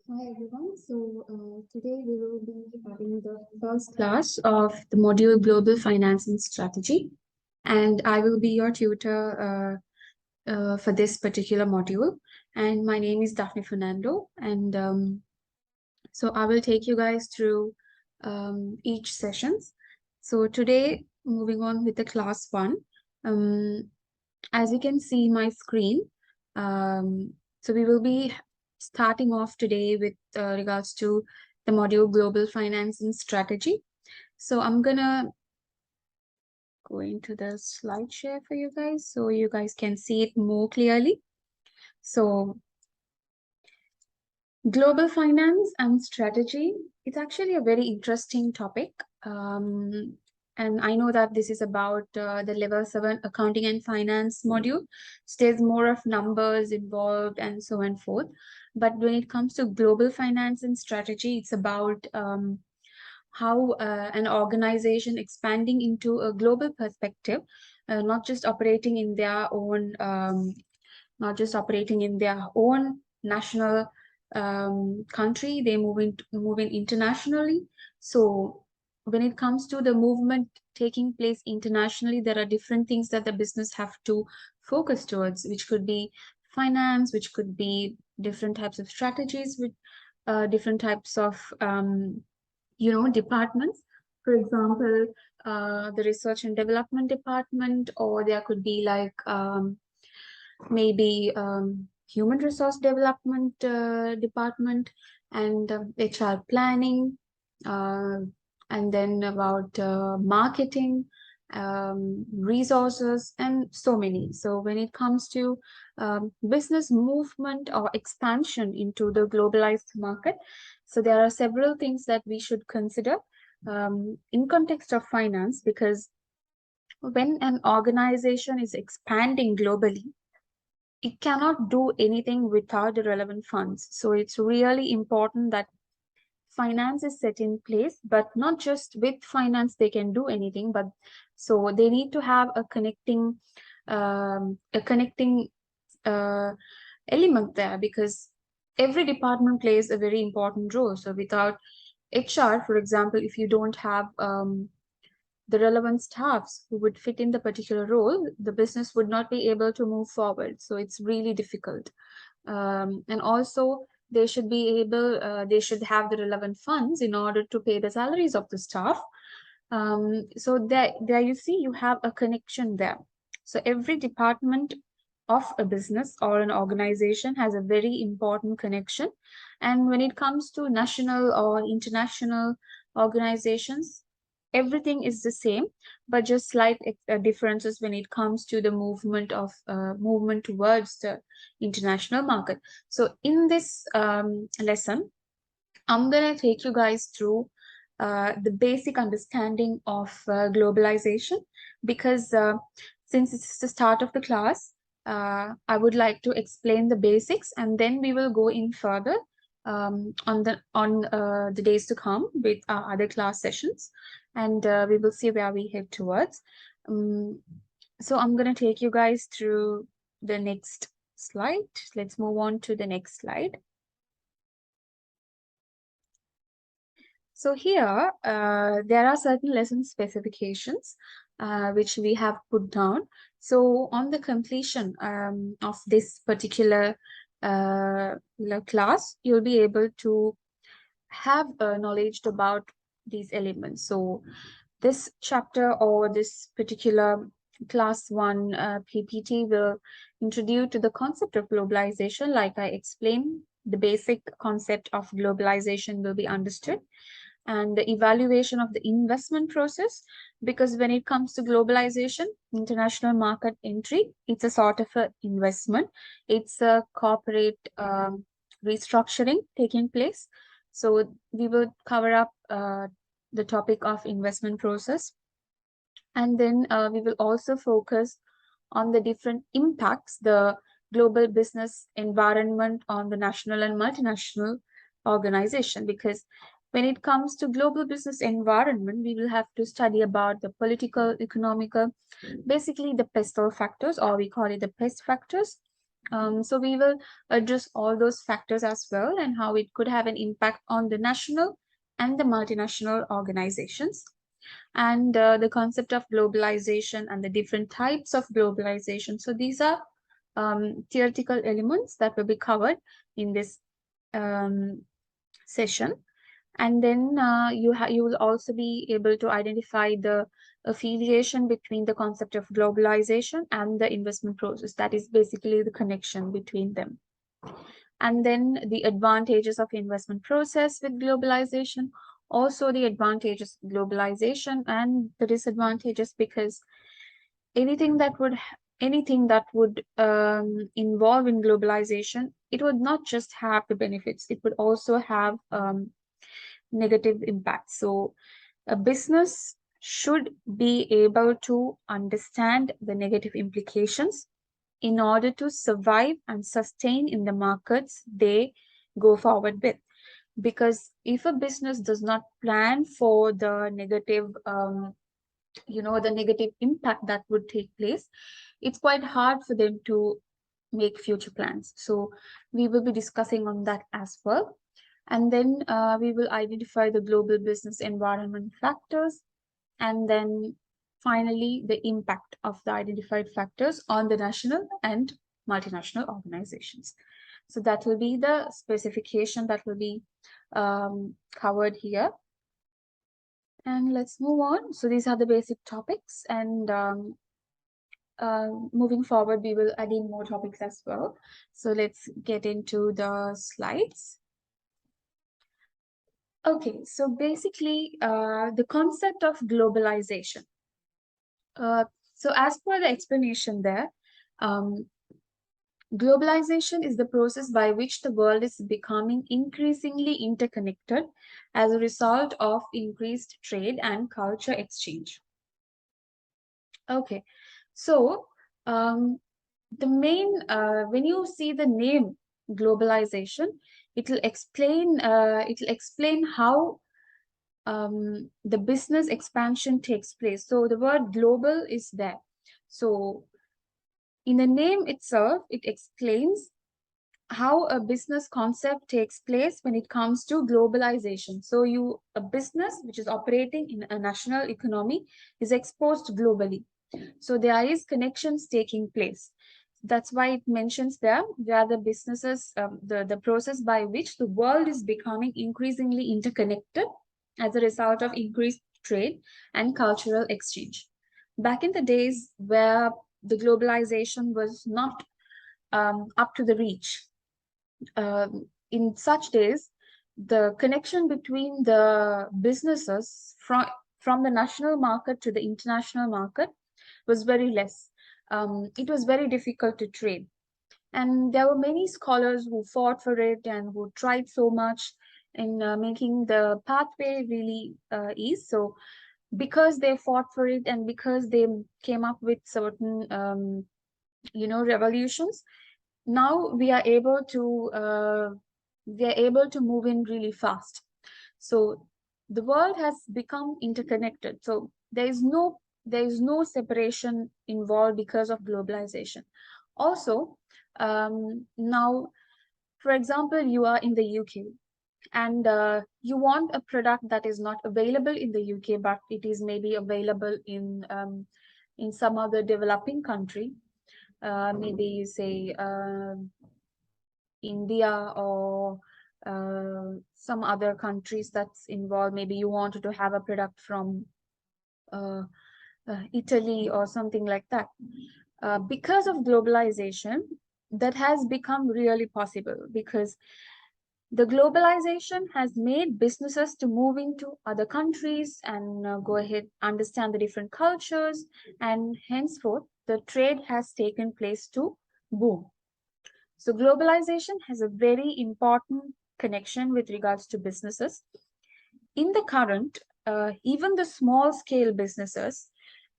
Hi everyone. Today we will be having the first class of the module Global Finance and Strategy, and I will be your tutor for this particular module. And my name is Daphne Fernando, and I will take you guys through each sessions. So today, moving on with the class one. Um, as you can see my screen, we will be starting off today with regards to the module Global Finance and Strategy. So I'm gonna go into the slide share for you guys so you guys can see it more clearly. So global finance and strategy, it's actually a very interesting topic. Um, and I know that this is about the level 7 accounting and finance module. So there's more of numbers involved and so on and forth. But when it comes to global finance and strategy, it's about how an organization expanding into a global perspective, not just operating in their own not just operating in their own national country, they moving internationally. So when it comes to the movement taking place internationally, there are different things that the business have to focus towards, which could be finance, which could be different types of strategies with different types of departments. For example, the research and development department, or there could be like maybe human resource development department, and HR planning, uh, and then about marketing, resources, and so many. So when it comes to business movement or expansion into the globalized market, so there are several things that we should consider in context of finance, because when an organization is expanding globally, it cannot do anything without the relevant funds. So it's really important that finance is set in place, but not just with finance they can do anything, but so they need to have a connecting uh, element there, because every department plays a very important role. So without HR, for example, if you don't have the relevant staffs who would fit in the particular role, the business would not be able to move forward. So it's really difficult. And also, they should have the relevant funds in order to pay the salaries of the staff. So there you see, you have a connection there. So every department of a business or an organization has a very important connection. And when it comes to national or international organizations, everything is the same, but just slight differences when it comes to the movement towards the international market. So in this lesson, I'm going to take you guys through the basic understanding of globalization, because since it's the start of the class, I would like to explain the basics, and then we will go in further on the days to come with our other class sessions, and we will see where we head towards. Um, so I'm going to take you guys through the next slide. Let's move on to the next slide. So here, there are certain lesson specifications which we have put down. So on the completion of this particular class, you'll be able to have knowledge about these elements. So this chapter or this particular class 1 PPT will introduce to the concept of globalization. Like I explained, the basic concept of globalization will be understood, and the evaluation of the investment process, because when it comes to globalization, international market entry, it's a sort of an investment. It's a corporate restructuring taking place. So we will cover up the topic of investment process, and then we will also focus on the different impacts the global business environment on the national and multinational organization. Because when it comes to global business environment, we will have to study about the political, economical, basically the pestle factors, or we call it the pest factors, So we will address all those factors as well and how it could have an impact on the national and the multinational organizations, and the concept of globalization and the different types of globalization. So these are theoretical elements that will be covered in this um, session. And then you will also be able to identify the affiliation between the concept of globalization and the investment process. That is basically the connection between them. And then the advantages of investment process with globalization, also the advantages of globalization and the disadvantages, because anything that would involve in globalization, it would not just have the benefits, it would also have negative impacts. So a business should be able to understand the negative implications in order to survive and sustain in the markets they go forward with. Because if a business does not plan for the negative, the negative impact that would take place, it's quite hard for them to make future plans. So we will be discussing on that as well. And then we will identify the global business environment factors, and then finally the impact of the identified factors on the national and multinational organizations. So that will be the specification that will be covered here. And let's move on. So these are the basic topics, and moving forward, we will add in more topics as well. So let's get into the slides. Okay, so basically, the concept of globalization. So as per the explanation there, um, globalization is the process by which the world is becoming increasingly interconnected as a result of increased trade and culture exchange. Okay, so the main, when you see the name globalization, it will explain how the business expansion takes place. So the word global is there. So in the name itself, it explains how a business concept takes place when it comes to globalization. So a business which is operating in a national economy is exposed globally. So there is connections taking place. That's why it mentions there are the businesses, the process by which the world is becoming increasingly interconnected as a result of increased trade and cultural exchange. Back in the days where the globalization was not up to the reach, in such days, the connection between the businesses from the national market to the international market was very less. It was very difficult to trade. And there were many scholars who fought for it and who tried so much in making the pathway really easy. So because they fought for it and because they came up with certain, revolutions, now we are able to move in really fast. So the world has become interconnected. So there is no separation involved because of globalization. Also, now, for example, you are in the UK and you want a product that is not available in the UK, but it is maybe available in some other developing country. Maybe you say India or some other countries that's involved. Maybe you wanted to have a product from uh, Italy or something like that. Because of globalization, that has become really possible because the globalization has made businesses to move into other countries and go ahead, understand the different cultures, and henceforth the trade has taken place to boom. So globalization has a very important connection with regards to businesses. In the current, even the small scale businesses,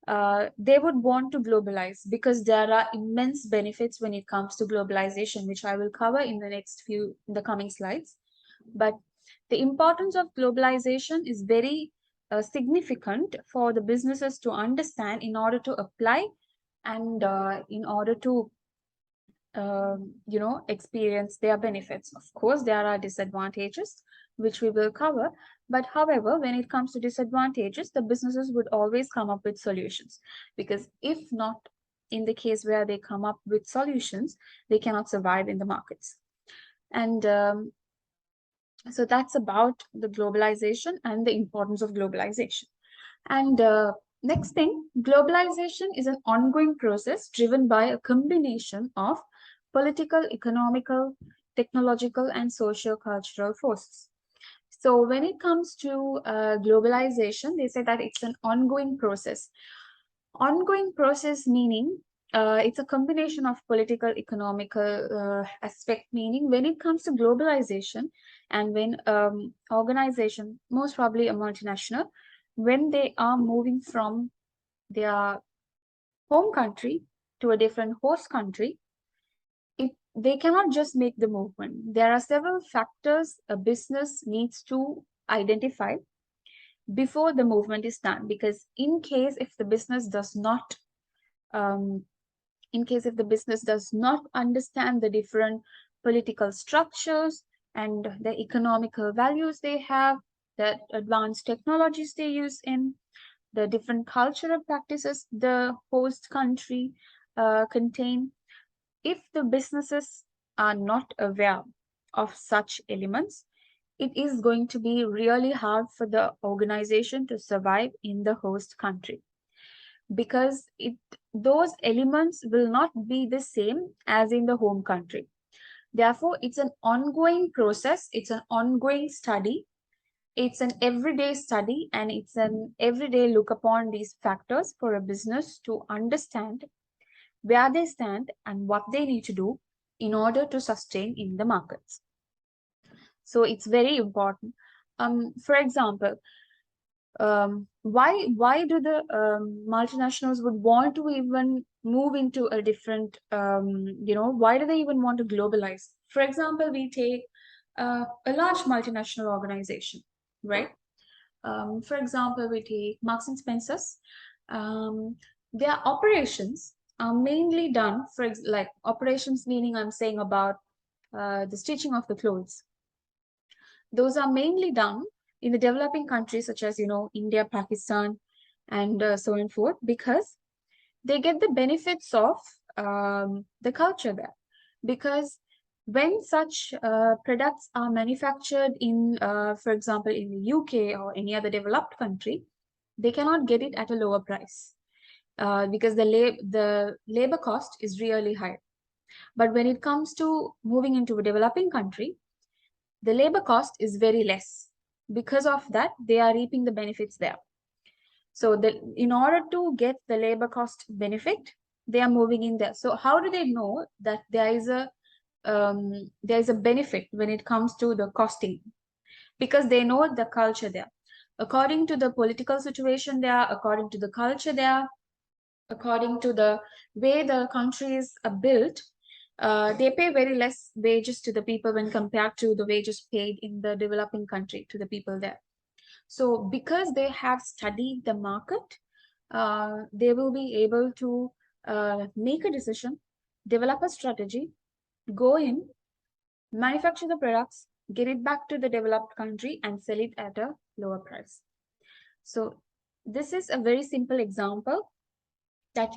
they would want to globalize because there are immense benefits when it comes to globalization, which I will cover in the coming slides. But the importance of globalization is very significant for the businesses to understand in order to apply and in order to experience their benefits. Of course, there are disadvantages, which we will cover. But however, when it comes to disadvantages, the businesses would always come up with solutions, because if not, in the case where they come up with solutions, they cannot survive in the markets. And so that's about the globalization and the importance of globalization. And next thing, globalization is an ongoing process driven by a combination of political, economical, technological, and socio-cultural forces. So when it comes to globalization, they say that it's an ongoing process. Ongoing process meaning it's a combination of political, economical aspect, meaning when it comes to globalization, and when organization, most probably a multinational, when they are moving from their home country to a different host country, they cannot just make the movement. There are several factors a business needs to identify before the movement is done, because in case if the business does not um, understand the different political structures and the economical values they have, the advanced technologies they use in, the different cultural practices the host country contain, if the businesses are not aware of such elements, it is going to be really hard for the organization to survive in the host country, because those elements will not be the same as in the home country. Therefore, it's an ongoing process, it's an ongoing study, it's an everyday study, and it's an everyday look upon these factors for a business to understand where they stand and what they need to do in order to sustain in the markets. So it's very important. For example, why do the multinationals would want to even move into a different why do they even want to globalize? For example, we take a large multinational organization, right? For example, we take Marks and Spencers. Their operations are mainly done like operations, meaning I'm saying about the stitching of the clothes. Those are mainly done in the developing countries such as, India, Pakistan, and so on and forth, because they get the benefits of the culture there. Because when such products are manufactured in, for example, in the UK or any other developed country, they cannot get it at a lower price because the labor cost is really high. But when it comes to moving into a developing country, the labor cost is very less. Because of that, they are reaping the benefits there. So in order to get the labor cost benefit, they are moving in there. So how do they know that there is a benefit when it comes to the costing? Because they know the culture there. According to the political situation there, according to the culture there, according to the way the countries are built, they pay very less wages to the people when compared to the wages paid in the developing country to the people there. So because they have studied the market, they will be able to make a decision, develop a strategy, go in, manufacture the products, get it back to the developed country, and sell it at a lower price. So this is a very simple example that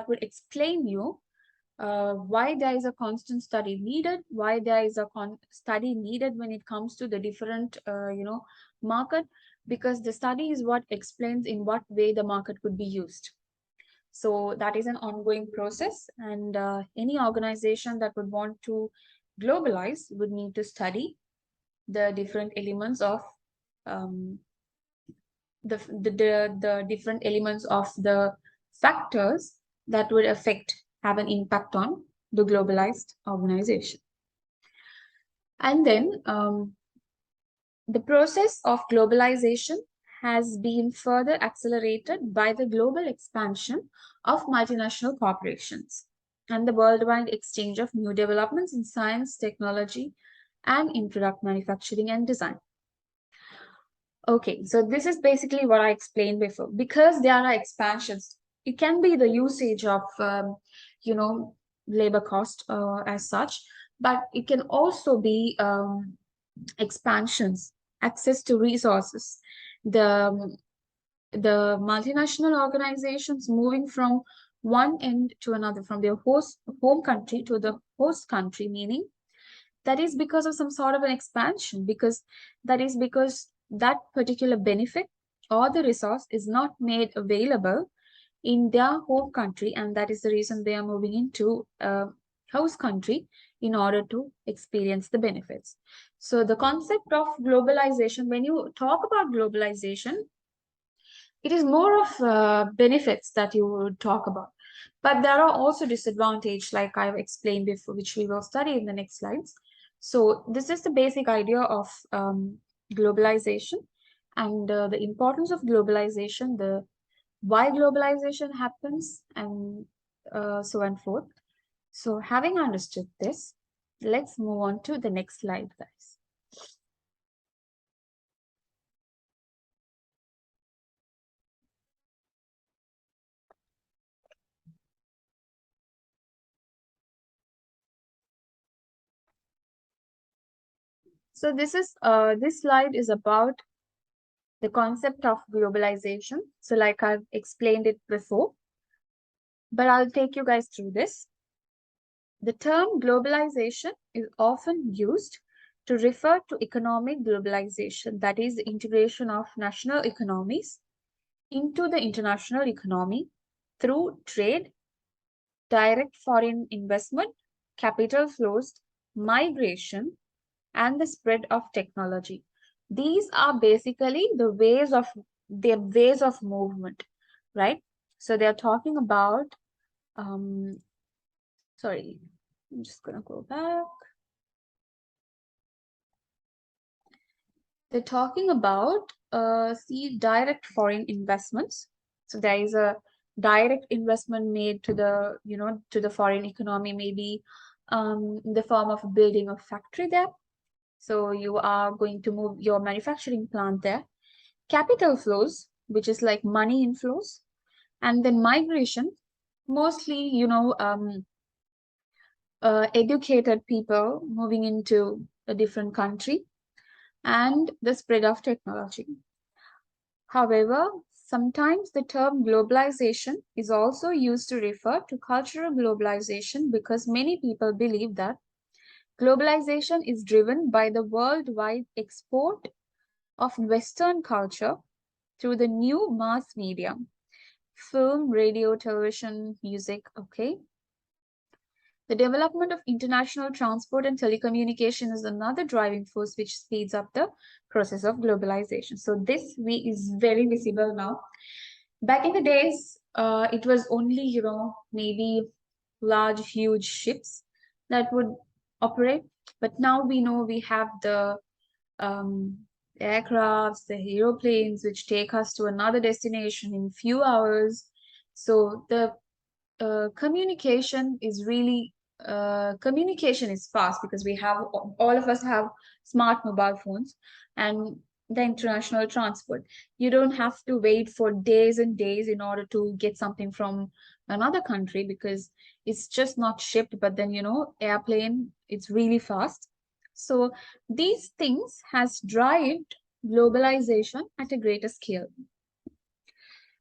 would explain you why there is a constant study needed, why there is a study needed when it comes to the different market, because the study is what explains in what way the market could be used. So that is an ongoing process, and any organization that would want to globalize would need to study the different elements of the different elements of the factors that would have an impact on the globalized organization. And then the process of globalization has been further accelerated by the global expansion of multinational corporations and the worldwide exchange of new developments in science, technology, and in product manufacturing and design. Okay, so this is basically what I explained before. Because there are expansions, it can be the usage of, labor cost as such, but it can also be expansions, access to resources, the the multinational organizations moving from one end to another, from their host home country to the host country, meaning that is because of some sort of an expansion, because that is because that particular benefit or the resource is not made available in their home country, and that is the reason they are moving into a host country in order to experience the benefits. So the concept of globalization, when you talk about globalization, it is more of benefits that you would talk about. But there are also disadvantages, like I've explained before, which we will study in the next slides. So this is the basic idea of globalization and the importance of globalization, the why globalization happens, and so and forth. So having understood this, let's move on to the next slide, guys. So this slide is about the concept of globalization. So like I've explained it before, but I'll take you guys through this. The term globalization is often used to refer to economic globalization, that is, the integration of national economies into the international economy through trade, direct foreign investment, capital flows, migration, and the spread of technology. These are basically the ways of movement, right? So they're talking about, sorry, I'm just gonna go back. They're talking about see direct foreign investments. So there is a direct investment made to the to the foreign economy, maybe in the form of building a factory there. So you are going to move your manufacturing plant there. Capital flows, which is like money inflows, and then migration, mostly educated people moving into a different country, and the spread of technology. However, sometimes the term globalization is also used to refer to cultural globalization because many people believe that globalization is driven by the worldwide export of Western culture through the new mass media, film, radio, television, music, okay? The development of international transport and telecommunication is another driving force which speeds up the process of globalization. So this is very visible now. Back in the days, it was only, maybe large, huge ships that would operate. But now we know we have the aircrafts, the aeroplanes, which take us to another destination in few hours. So the communication is fast because we have all of us have smart mobile phones, and the international transport, you don't have to wait for days and days in order to get something from another country because it's just not shipped, but then airplane, it's really fast. So these things has driven globalization at a greater scale.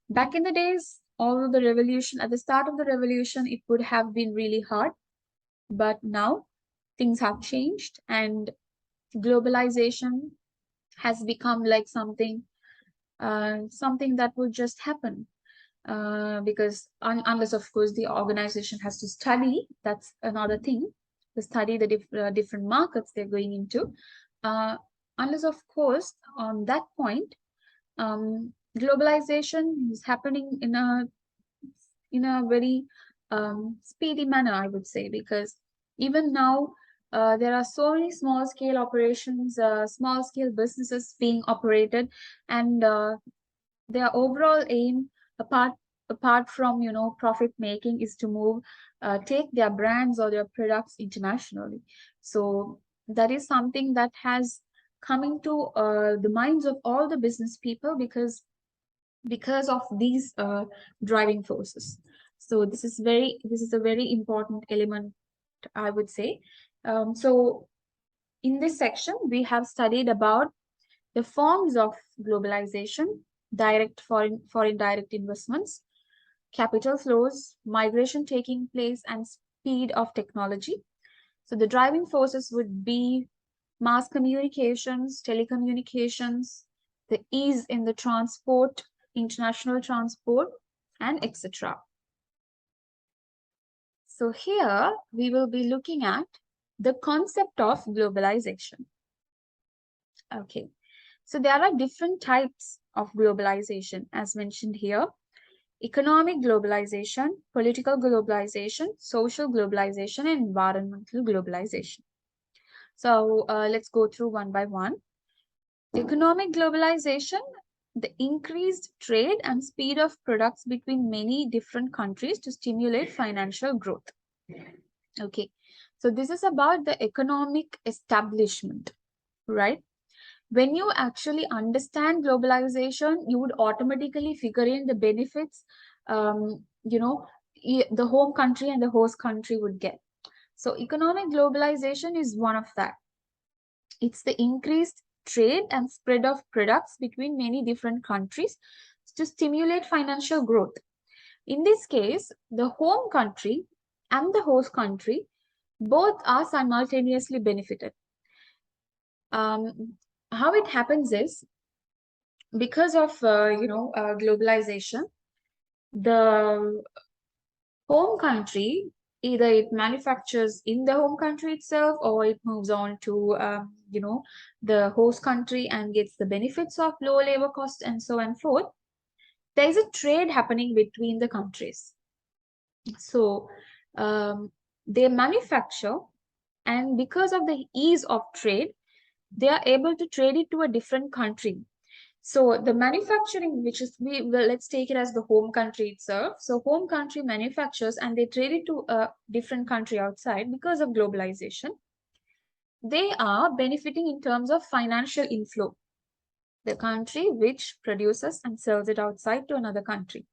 Back in the days, although the revolution, at the start of the revolution, it would have been really hard, but now things have changed and globalization has become like something that will just happen. Because unless, of course, the organization has to study, that's another thing, to study the different markets they're going into. Unless, of course, on that point, globalization is happening in a very speedy manner, I would say, because even now there are so many small scale operations, small scale businesses being operated, and their overall aim, apart from profit making, is to take their brands or their products internationally. So that is something that has come into the minds of all the business people because of these driving forces. So this is a very important element, I would say. So in this section, we have studied about the forms of globalization, direct foreign direct investments, capital flows, migration taking place, and speed of technology. So the driving forces would be mass communications, telecommunications, the ease in the transport, international transport, and etc. So here we will be looking at the concept of globalization. Okay, so there are different types of globalization as mentioned here: economic globalization, political globalization, social globalization, and environmental globalization. So let's go through one by one. Economic globalization, the increased trade and speed of products between many different countries to stimulate financial growth. Okay, so this is about the economic establishment, right? When you actually understand globalization, you would automatically figure in the benefits, the home country and the host country would get. So economic globalization is one of that. It's the increased trade and spread of products between many different countries to stimulate financial growth. In this case, the home country and the host country both are simultaneously benefited. How it happens is, because of globalization, the home country, either it manufactures in the home country itself, or it moves on to the host country and gets the benefits of low labor cost and so on and forth. There is a trade happening between the countries. So they manufacture, and because of the ease of trade, they are able to trade it to a different country. So the manufacturing, which is, let's take it as the home country itself. So home country manufactures and they trade it to a different country outside. Because of globalization, they are benefiting in terms of financial inflow. The country which produces and sells it outside to another country.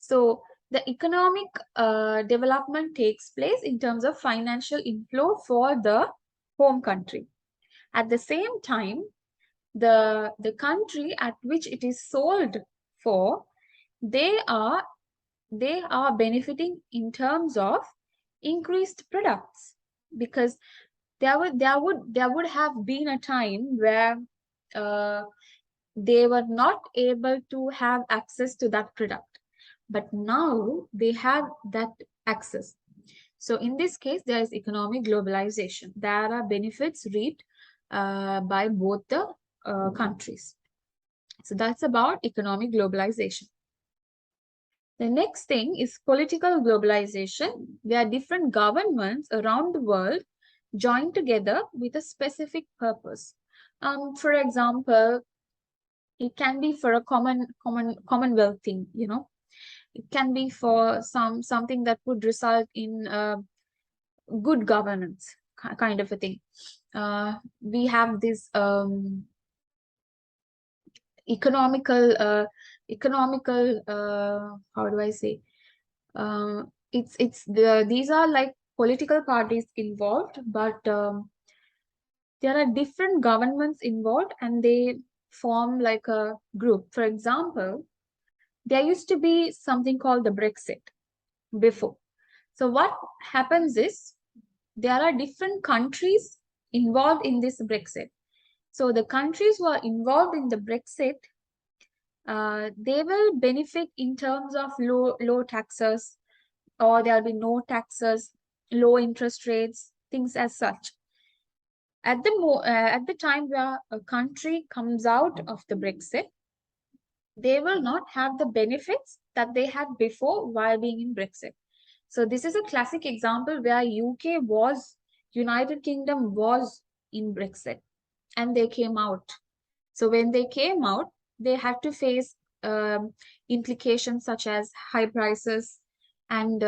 So the economic development takes place in terms of financial inflow for the home country. At the same time, the country at which it is sold for, they are benefiting in terms of increased products, because there would have been a time where uh, they were not able to have access to that product, but now they have that access. So in this case, there is economic globalization. There are benefits reaped by both the countries. So that's about economic globalization. The next thing is political globalization, where different governments around the world join together with a specific purpose. For example, it can be for a commonwealth thing, It can be for something that would result in good governance, kind of a thing. We have this economical how do I say, these are like political parties involved, but there are different governments involved and they form like a group. For example, there used to be something called the Brexit before. So what happens is, there are different countries involved in this Brexit. So the countries who are involved in the Brexit, they will benefit in terms of low taxes, or there'll be no taxes, low interest rates, things as such. At the time where a country comes out of the Brexit, they will not have the benefits that they had before while being in Brexit. So this is a classic example where United Kingdom was in Brexit and they came out. So when they came out, they had to face implications such as high prices, and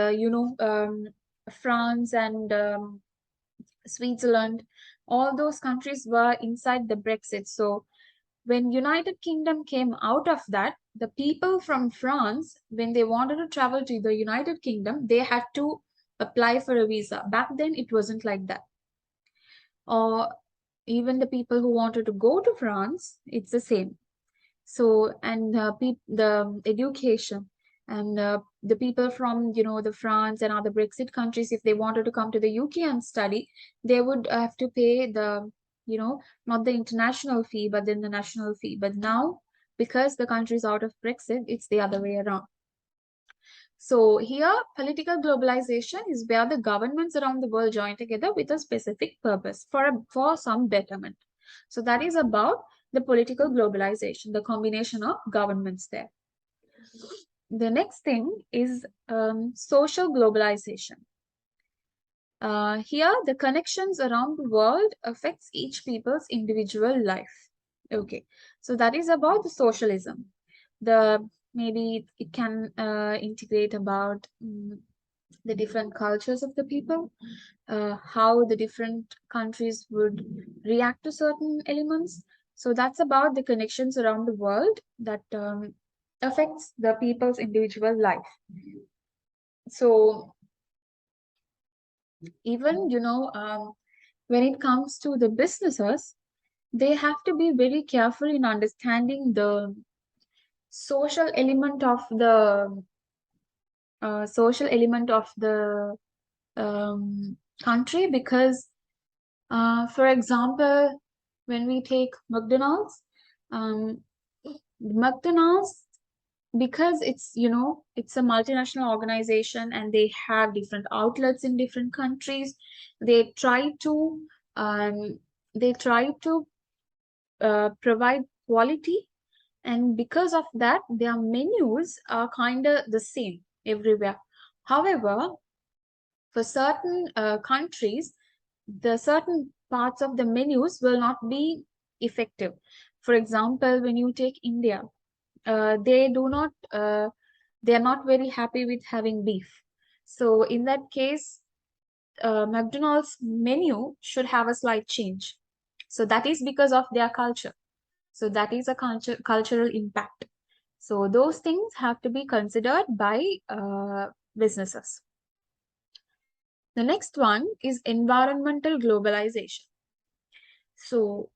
France and Switzerland, all those countries were inside the Brexit. So when United Kingdom came out of that, the people from France, when they wanted to travel to the United Kingdom, they had to apply for a visa. Back then, it wasn't like that. Or even the people who wanted to go to France, it's the same. So, and the education and the people from, the France and other Brexit countries, if they wanted to come to the UK and study, they would have to pay the, not the international fee, but then the national fee. But now, because the country is out of Brexit, it's the other way around. So here, political globalization is where the governments around the world join together with a specific purpose for some betterment. So that is about the political globalization, the combination of governments there. The next thing is social globalization. Here, the connections around the world affects each people's individual life. Okay, so that is about the socialism. The maybe it can integrate about the different cultures of the people, how the different countries would react to certain elements. So that's about the connections around the world that affects the people's individual life. So even, when it comes to the businesses, they have to be very careful in understanding the social element of the country, because for example, when we take McDonald's, um, McDonald's, because it's a multinational organization and they have different outlets in different countries, they try to um, provide quality, and because of that their menus are kind of the same everywhere. However, for certain countries, the certain parts of the menus will not be effective. For example, when you take India, they do not they are not very happy with having beef. So in that case, McDonald's menu should have a slight change. So that is because of their culture. So that is a cultural impact. So those things have to be considered by businesses. The next one is environmental globalization. So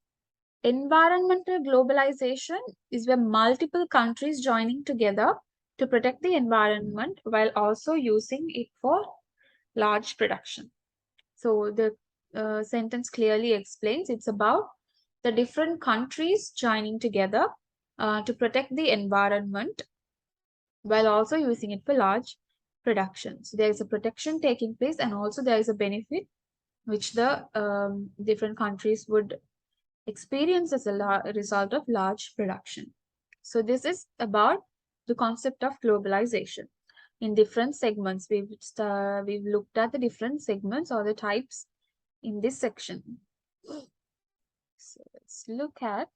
environmental globalization is where multiple countries joining together to protect the environment while also using it for large production. So the sentence clearly explains it's about the different countries joining together to protect the environment while also using it for large production. So there is a protection taking place, and also there is a benefit which the different countries would experience as a result of large production. So this is about the concept of globalization in different segments. We've looked at the different segments or the types in this section. So let's look at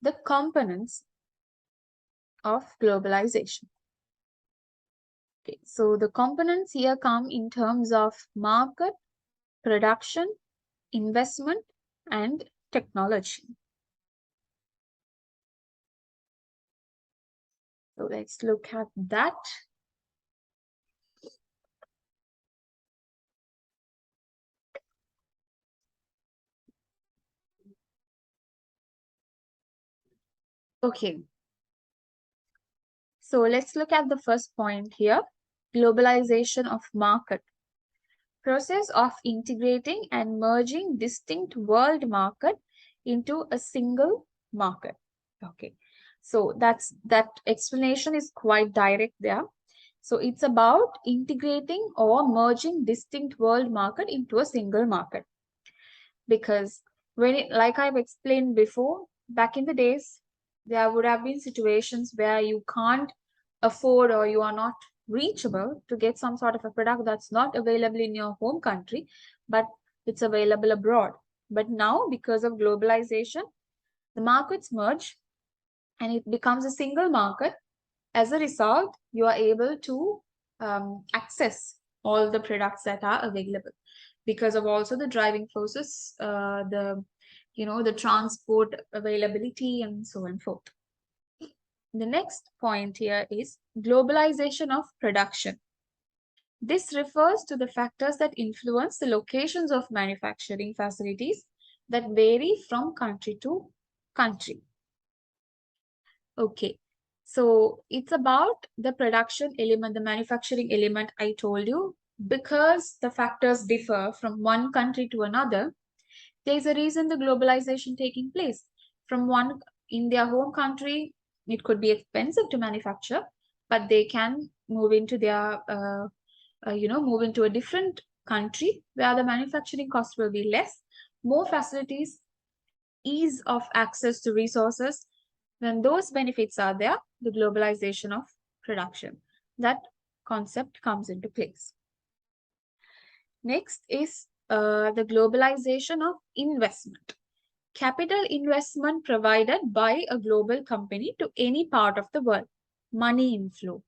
the components of globalization. Okay, so the components here come in terms of market, production, investment, and technology. So let's look at that. Okay, so let's look at the first point here, globalization of market. Process of integrating and merging distinct world market into a single market. Okay, so that explanation is quite direct there. So it's about integrating or merging distinct world market into a single market. Because like I've explained before, back in the days, there would have been situations where you can't afford or you are not reachable to get some sort of a product that's not available in your home country, but it's available abroad. But now, because of globalization, the markets merge and it becomes a single market. As a result, you are able to access all the products that are available because of also the driving forces, the transport availability, and so on and forth. The next point here is globalization of production. This refers to the factors that influence the locations of manufacturing facilities that vary from country to country. Okay, so it's about the production element, the manufacturing element I told you. Because the factors differ from one country to another, there's a reason the globalization taking place. From one in their home country, it could be expensive to manufacture, but they can move into their move into a different country where the manufacturing cost will be less, more facilities, ease of access to resources. When those benefits are there, the globalization of production, that concept comes into place. Next is the globalization of investment. Capital investment provided by a global company to any part of the world. Money inflow.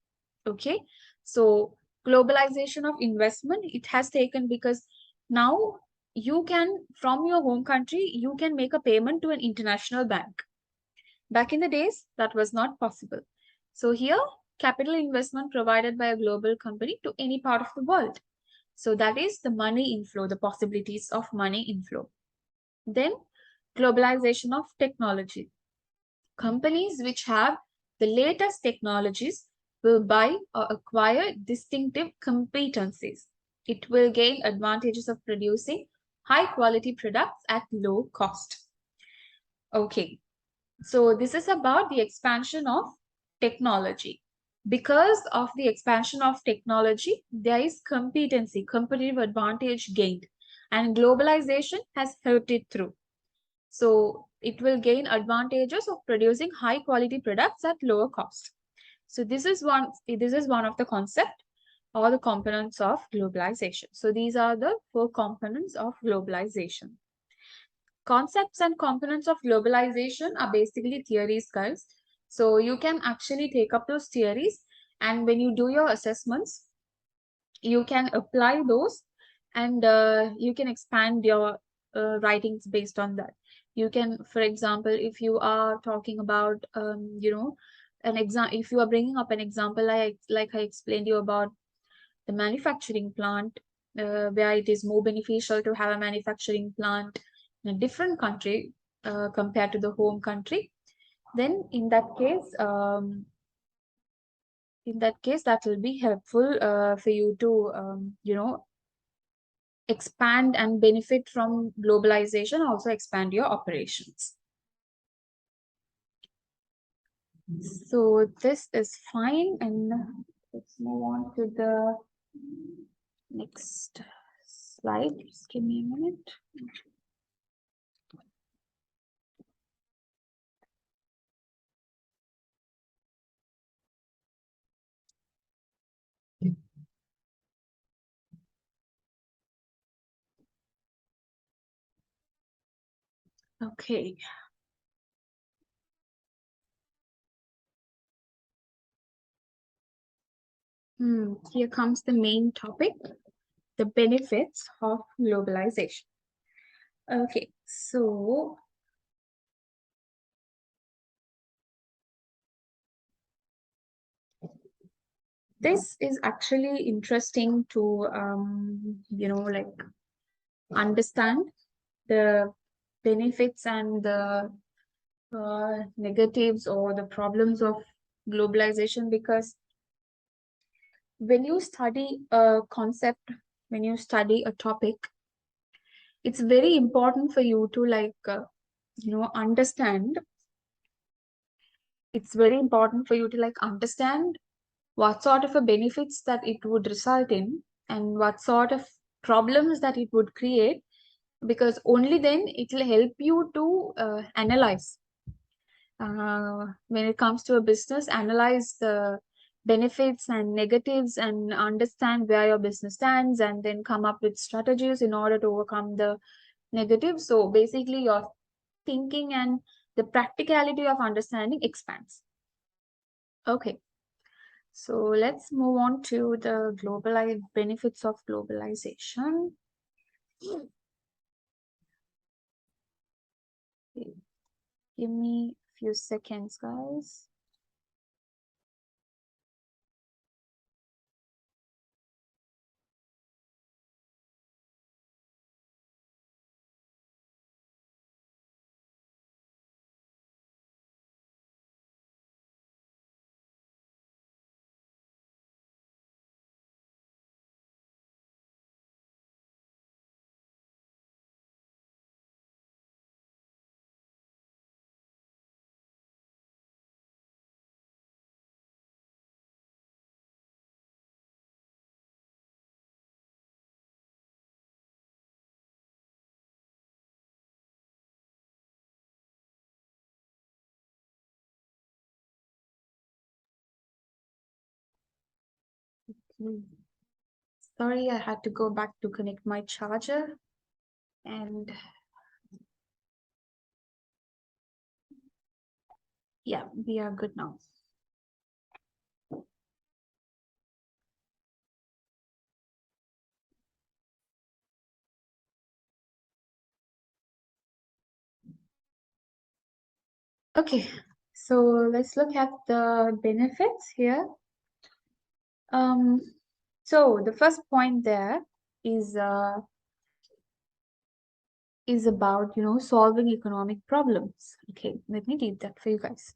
Okay. So globalization of investment, it has taken because now you can, from your home country, you can make a payment to an international bank. Back in the days, that was not possible. So here, capital investment provided by a global company to any part of the world. So that is the money inflow, the possibilities of money inflow. Then globalization of technology. Companies which have the latest technologies will buy or acquire distinctive competencies. It will gain advantages of producing high quality products at low cost. Okay, so this is about the expansion of technology. Because of the expansion of technology, there is competency, competitive advantage gained, and globalization has helped it through. So it will gain advantages of producing high quality products at lower cost. So this is one of the concept or the components of globalization. So these are the 4 components of globalization. Concepts and components of globalization are basically theories, guys. So you can actually take up those theories, and when you do your assessments, you can apply those, and you can expand your writings based on that. You can, for example, if you are talking about an example, if you are bringing up an example like I explained you about the manufacturing plant, where it is more beneficial to have a manufacturing plant in a different country compared to the home country, then in that case that will be helpful for you to expand and benefit from globalization, also expand your operations. So this is fine, and let's move on to the next slide. Just give me a minute. Okay. Here comes the main topic, the benefits of globalization. Okay, so this is actually interesting to like understand the benefits and the negatives or the problems of globalization, because when you study a concept, when you study a topic, it's very important for you to understand. It's very important for you to understand what sort of a benefits that it would result in and what sort of problems that it would create, because only then it will help you to analyze when it comes to a business, analyze the benefits and negatives and understand where your business stands, and then come up with strategies in order to overcome the negatives. So basically your thinking and the practicality of understanding expands. Okay, so let's move on to the benefits of globalization. Okay. Give me a few seconds, guys. Sorry, I had to go back to connect my charger, and yeah, we are good now. Okay, so let's look at the benefits here. Um, so the first point there is uh, is about solving economic problems. Okay, let me read that for you guys.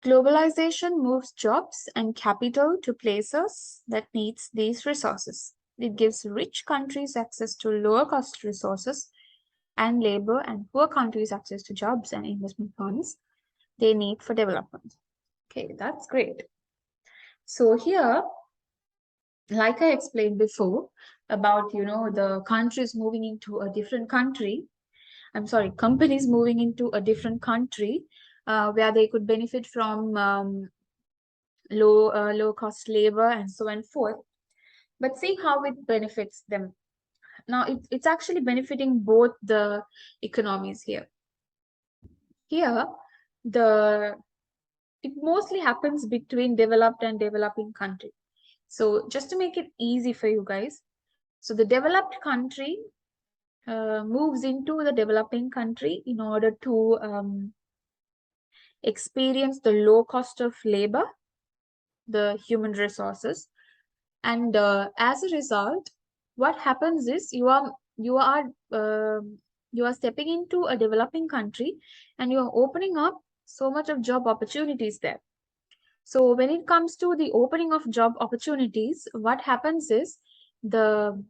Globalization moves jobs and capital to places that needs these resources. It gives rich countries access to lower cost resources and labor, and poor countries access to jobs and investment funds they need for development. Okay, that's great. So here, like I explained before about the countries moving into a different country, I'm sorry, companies moving into a different country where they could benefit from low cost labor and so on and forth. But see how it benefits them. Now it's actually benefiting both the economies here. Here, the it mostly happens between developed and developing country. So just to make it easy for you guys, so the developed country moves into the developing country in order to experience the low cost of labor, the human resources, and as a result, what happens is you are stepping into a developing country, and you are opening up so much of job opportunities there. So when it comes to the opening of job opportunities, what happens is the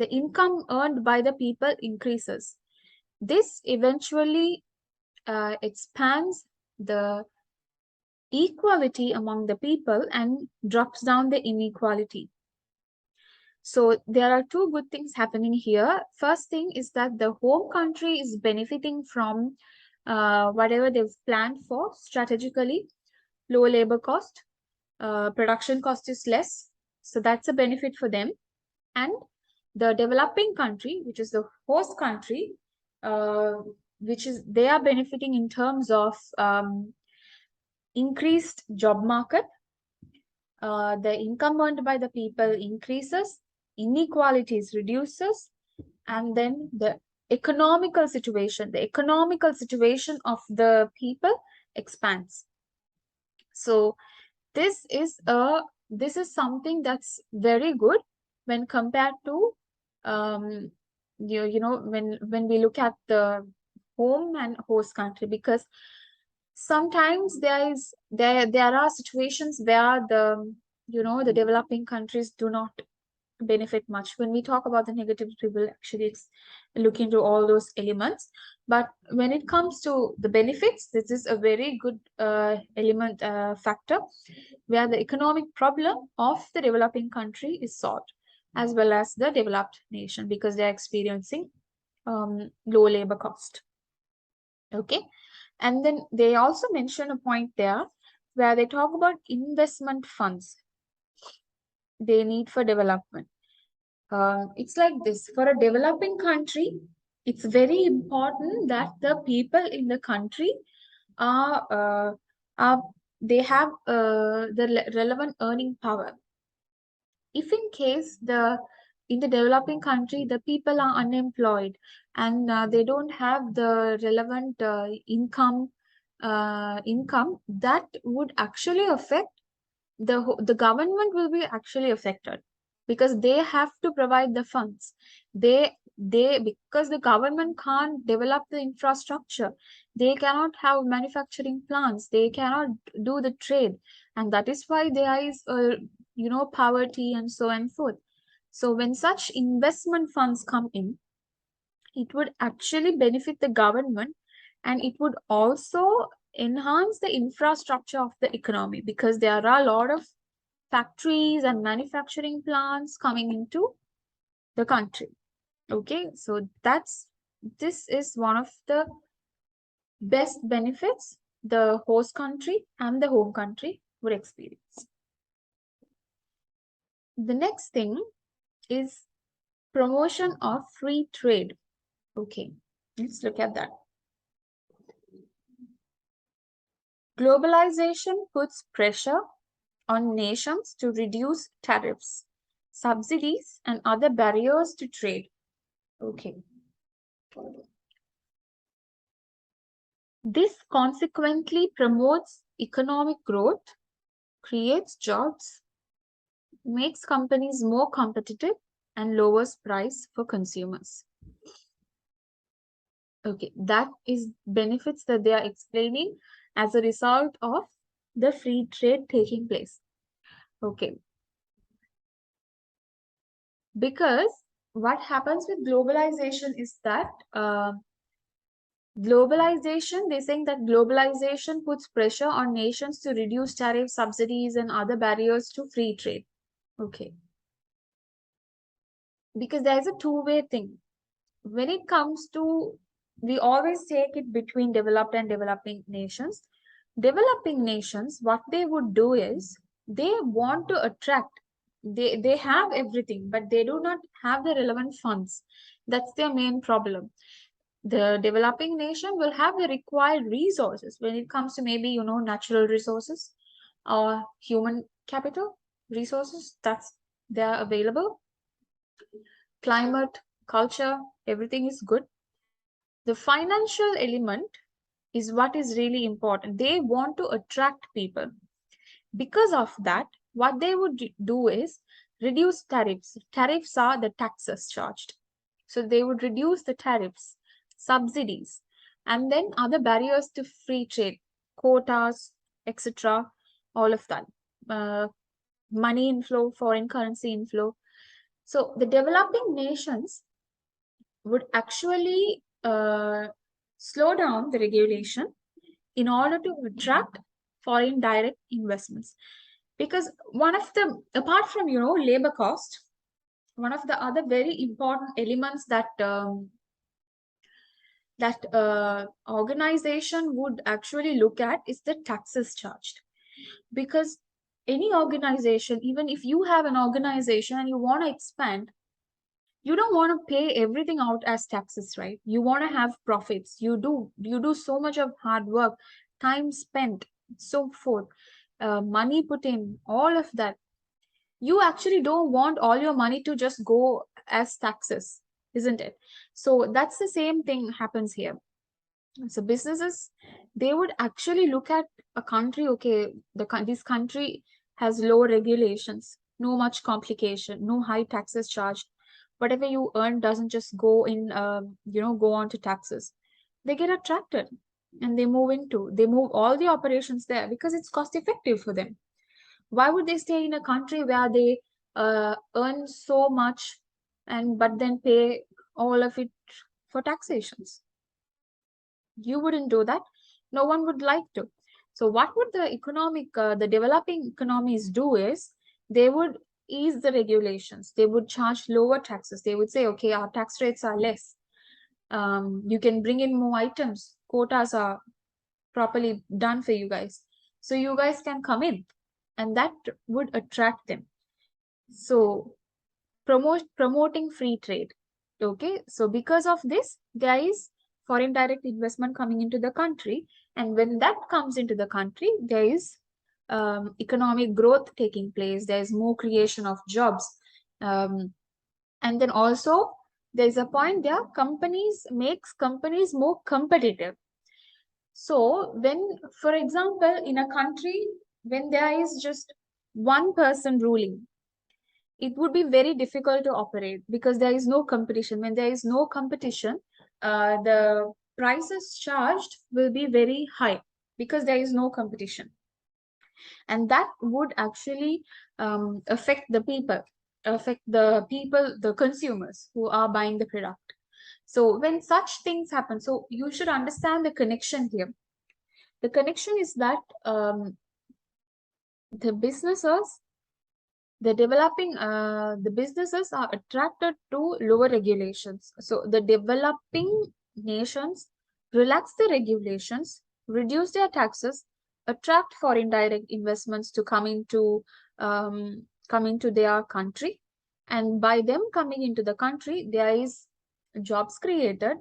income earned by the people increases. This eventually expands the equality among the people and drops down the inequality. So there are two good things happening here. First thing is that the home country is benefiting from whatever they've planned for strategically. Low labor cost, production cost is less, so that's a benefit for them. And the developing country, which is the host country, uh, which is they are benefiting in terms of increased job market, the income earned by the people increases, inequalities reduces, and then the economical situation of the people expands. So this is something that's very good when compared to when we look at the home and host country, because sometimes there are situations where the developing countries do not benefit much. When we talk about the negatives, we will actually look into all those elements. But when it comes to the benefits, this is a very good element factor where the economic problem of the developing country is solved, as well as the developed nation, because they are experiencing low labor cost. Okay. And then they also mention a point there where they talk about investment funds they need for development. It's like this: for a developing country, it's very important that the people in the country are, are they have the relevant earning power. If in case in the developing country the people are unemployed and they don't have the relevant income, that would actually affect the government will be actually affected, because they have to provide the funds. They because the government can't develop the infrastructure, they cannot have manufacturing plants, they cannot do the trade, and that is why there is poverty and so and forth. So when such investment funds come in, it would actually benefit the government, and it would also enhance the infrastructure of the economy, because there are a lot of factories and manufacturing plants coming into the country. Okay, so this is one of the best benefits the host country and the home country would experience. The next thing is promotion of free trade. Okay, let's look at that. Globalization puts pressure on nations to reduce tariffs, subsidies, and other barriers to trade. Okay. This consequently promotes economic growth, creates jobs, makes companies more competitive, and lowers price for consumers. Okay, that is benefits that they are explaining as a result of the free trade taking place. Okay, because what happens with globalization is that globalization, they're saying that globalization puts pressure on nations to reduce tariff subsidies and other barriers to free trade. Okay, because there's a two-way thing. When it comes to, we always take it between developed and developing nations. Developing nations, what they would do is they want to attract, they have everything, but they do not have the relevant funds. That's their main problem. The developing nation will have the required resources when it comes to maybe, natural resources or human capital resources that's they're available, climate, culture, everything is good. The financial element is what is really important. They want to attract people. Because of that, what they would do is reduce tariffs. Tariffs are the taxes charged. So they would reduce the tariffs, subsidies, and then other barriers to free trade, quotas, etc. All of that. Uh, Money inflow, foreign currency inflow. So the developing nations would actually slow down the regulation in order to attract foreign direct investments. Because one of the, apart from, labor cost, one of the other very important elements that organization would actually look at is the taxes charged. Because any organization, even if you have an organization and you want to expand, you don't want to pay everything out as taxes, right? You want to have profits. You do so much of hard work, time spent, so forth, money put in, all of that. You actually don't want all your money to just go as taxes, isn't it? So that's the same thing happens here. So businesses, they would actually look at a country. Okay, this country has low regulations, no much complication, no high taxes charged. Whatever you earn doesn't just go in, go on to taxes. They get attracted and they move all the operations there because it's cost effective for them. Why would they stay in a country where they earn so much and but then pay all of it for taxations? You wouldn't do that. No one would like to. So what would the developing economies do is they would ease the regulations. They would charge lower taxes. They would say, okay, our tax rates are less. You can bring in more items. Quotas are properly done for you guys. So you guys can come in, and that would attract them. So promoting free trade. Okay, so because of this, there is foreign direct investment coming into the country, and when that comes into the country, there is economic growth taking place. There is more creation of jobs, and then also there is a point there. Companies makes companies more competitive. So when, for example, in a country when there is just one person ruling, it would be very difficult to operate because there is no competition. When there is no competition, the prices charged will be very high because there is no competition. And that would actually affect the people, the consumers who are buying the product. So when such things happen, so you should understand the connection here. The connection is that the businesses the businesses are attracted to lower regulations. So the developing nations relax the regulations, reduce their taxes, attract foreign direct investments to come into coming to their country, and by them coming into the country, there is jobs created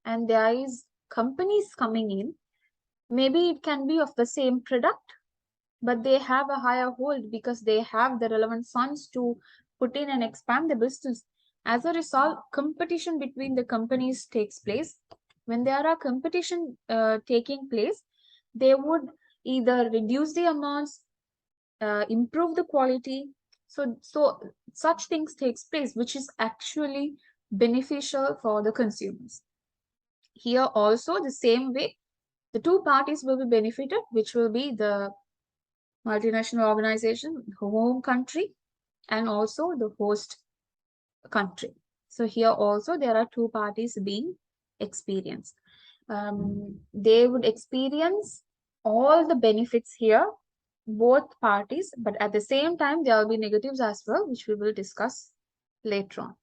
and there is companies coming in. Maybe it can be of the same product, but they have a higher hold because they have the relevant funds to put in and expand the business. As a result, competition between the companies takes place. When there are competition taking place, they would either reduce the amounts, improve the quality. So such things takes place, which is actually beneficial for the consumers. Here also the same way, the two parties will be benefited, which will be the multinational organization, home country, and also the host country. So here also there are two parties being experienced. They would experience all the benefits here, both parties, but at the same time there will be negatives as well, which we will discuss later on.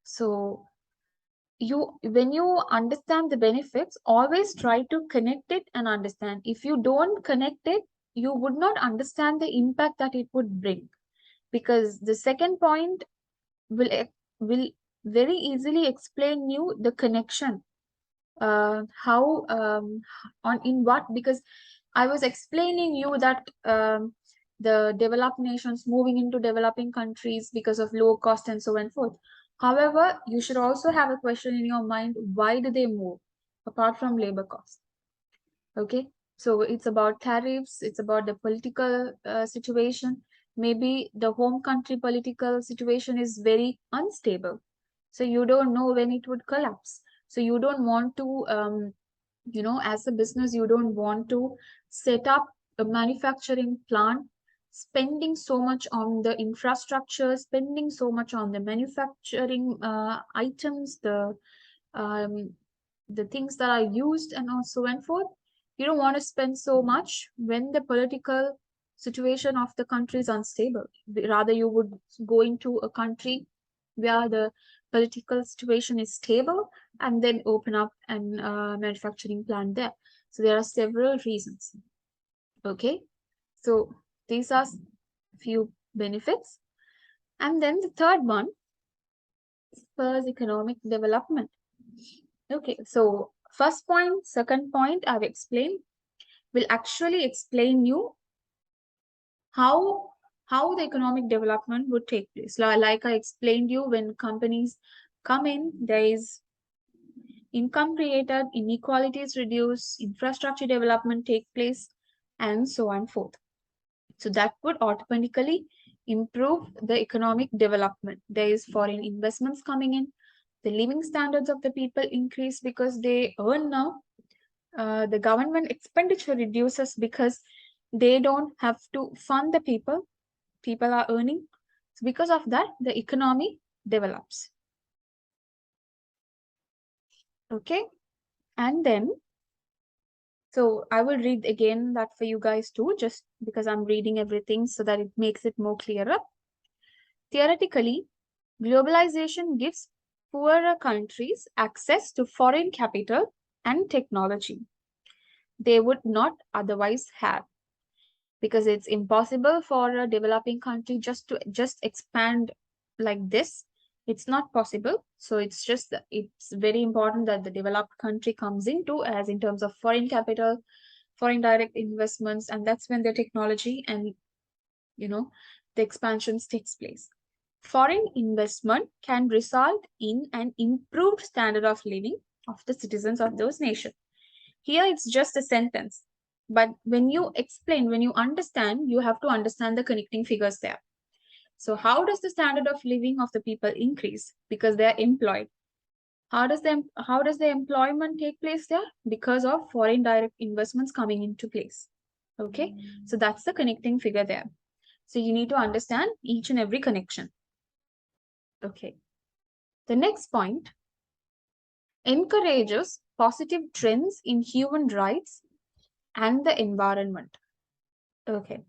So when you understand the benefits, always try to connect it and understand. If you don't connect it, you would not understand the impact that it would bring, because the second point will very easily explain you the connection, how on in what, because I was explaining you that the developed nations moving into developing countries because of low cost and so on and forth. However, you should also have a question in your mind: why do they move apart from labor cost? Okay, so it's about tariffs, it's about the political situation. Maybe the home country political situation is very unstable, so you don't know when it would collapse. So you don't want to as a business, you don't want to set up a manufacturing plant, spending so much on the infrastructure, spending so much on the manufacturing items, um, the things that are used and so and forth. You don't want to spend so much when the political situation of the country is unstable. Rather, you would go into a country where the political situation is stable and then open up an manufacturing plant there. So there are several reasons. Okay, so these are few benefits. And then the third one spurs economic development. Okay, so first point, second point I've explained will actually explain you how the economic development would take place. Like I explained you, when companies come in, there is income created, inequalities reduced, infrastructure development take place, and so on and forth. So that would automatically improve the economic development. There is foreign investments coming in, the living standards of the people increase because they earn now. The government expenditure reduces because they don't have to fund the people. People are earning. So because of that, the economy develops. Okay. And then, so I will read again that for you guys too, just because I'm reading everything so that it makes it more clearer. Theoretically, globalization gives poorer countries access to foreign capital and technology they would not otherwise have, because it's impossible for a developing country just expand like this. It's not possible. So it's very important that the developed country comes into, as in terms of foreign capital, foreign direct investments, and that's when the technology and the expansions takes place. Foreign investment can result in an improved standard of living of the citizens of those nations. Here it's just a sentence, but when you explain, when you understand, you have to understand the connecting figures there. So how does the standard of living of the people increase? Because they are employed. How does the employment take place there? Because of foreign direct investments coming into place. Okay, so that's the connecting figure there. So you need to understand each and every connection. Okay, the next point encourages positive trends in human rights and the environment. Okay.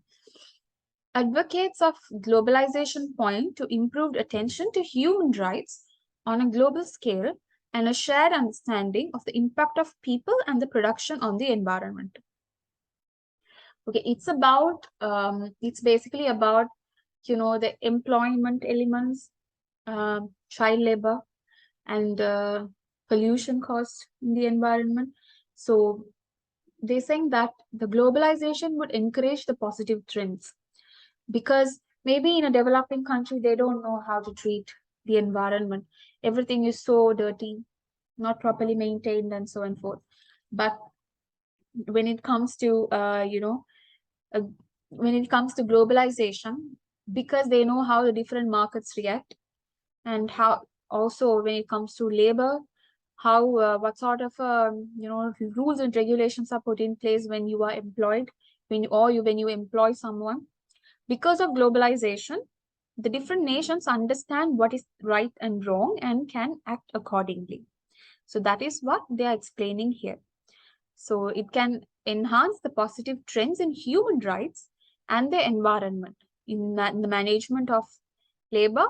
Advocates of globalization point to improved attention to human rights on a global scale and a shared understanding of the impact of people and the production on the environment. Okay, it's basically about the employment elements, child labor, and pollution cost in the environment. So they're saying that the globalization would encourage the positive trends, because maybe in a developing country they don't know how to treat the environment. Everything is so dirty, not properly maintained, and so on and forth. But when it comes to uh, when it comes to globalization, because they know how the different markets react, and how also when it comes to labor, how what sort of rules and regulations are put in place when you are employed, when you employ someone. Because of globalization, the different nations understand what is right and wrong and can act accordingly. So that is what they are explaining here. So it can enhance the positive trends in human rights and the environment, in the management of labor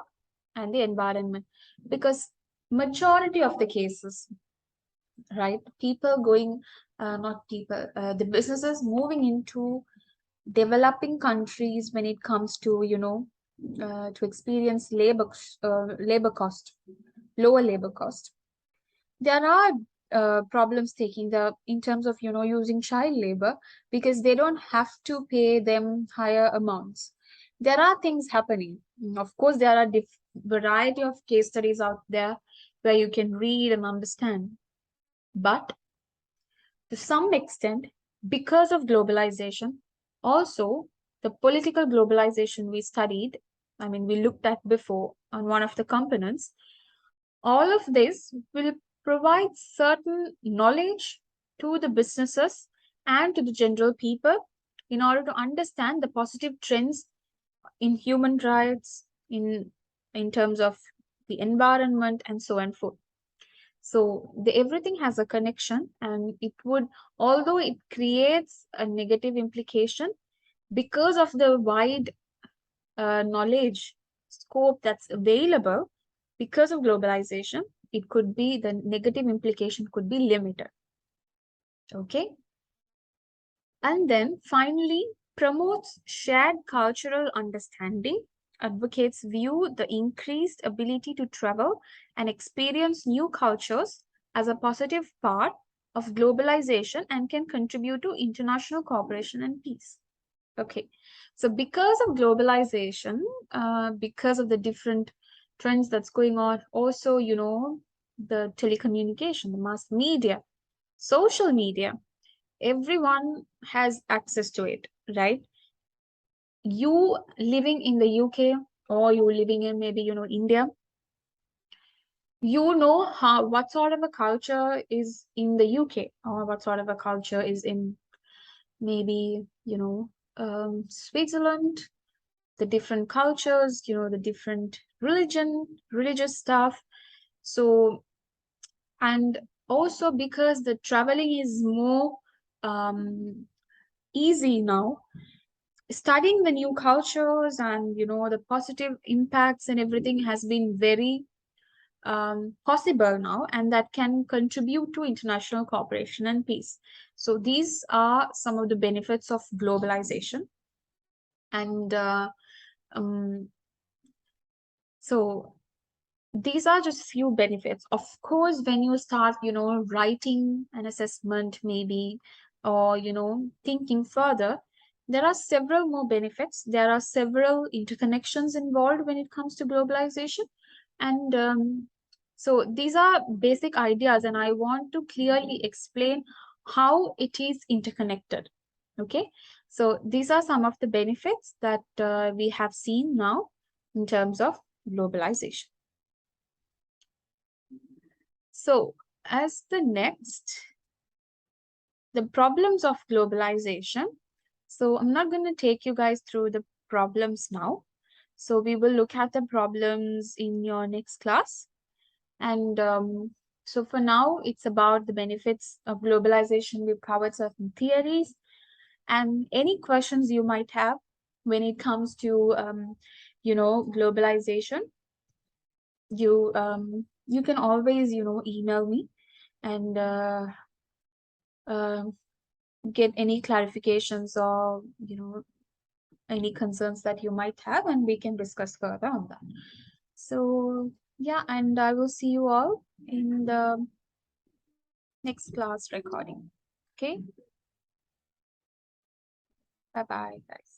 and the environment. Because majority of the cases, right, people going, not people, the businesses moving into developing countries when it comes to, to experience labor cost, lower labor cost. There are problems taking the in terms of using child labor, because they don't have to pay them higher amounts. There are things happening. Of course, there are variety of case studies out there where you can read and understand. But to some extent, because of globalization, also the political globalization we studied, I mean, we looked at before on one of the components, all of this will provide certain knowledge to the businesses and to the general people in order to understand the positive trends in human rights, in terms of the environment, and so on and forth. So everything has a connection, and it would, although it creates a negative implication, because of the wide knowledge scope that's available, because of globalization, it could be, the negative implication could be limited. Okay. And then finally, promotes shared cultural understanding. Advocates view the increased ability to travel and experience new cultures as a positive part of globalization and can contribute to international cooperation and peace. Okay, so because of globalization, because of the different trends that's going on, also, the telecommunication, the mass media, social media, everyone has access to it, right? You living in the UK, or you living in maybe, India, what sort of a culture is in the UK, or what sort of a culture is in maybe, Switzerland, the different cultures, the different religious stuff. So, and also because the traveling is more easy now, studying the new cultures and the positive impacts and everything has been very possible now, and that can contribute to international cooperation and peace. So these are some of the benefits of globalization. And um, so these are just few benefits. Of course, when you start, writing an assessment maybe, or, thinking further, there are several more benefits. There are several interconnections involved when it comes to globalization. And so these are basic ideas, and I want to clearly explain how it is interconnected. Okay, so these are some of the benefits that we have seen now in terms of globalization. So, as the next, the problems of globalization. So, I'm not going to take you guys through the problems now. So, we will look at the problems in your next class. And so, for now, it's about the benefits of globalization. We've covered certain theories, and any questions you might have when it comes to, globalization, you can always, email me and uh, get any clarifications, or any concerns that you might have, and we can discuss further on that. So, yeah, and I will see you all in the next class recording. Okay, bye bye, guys.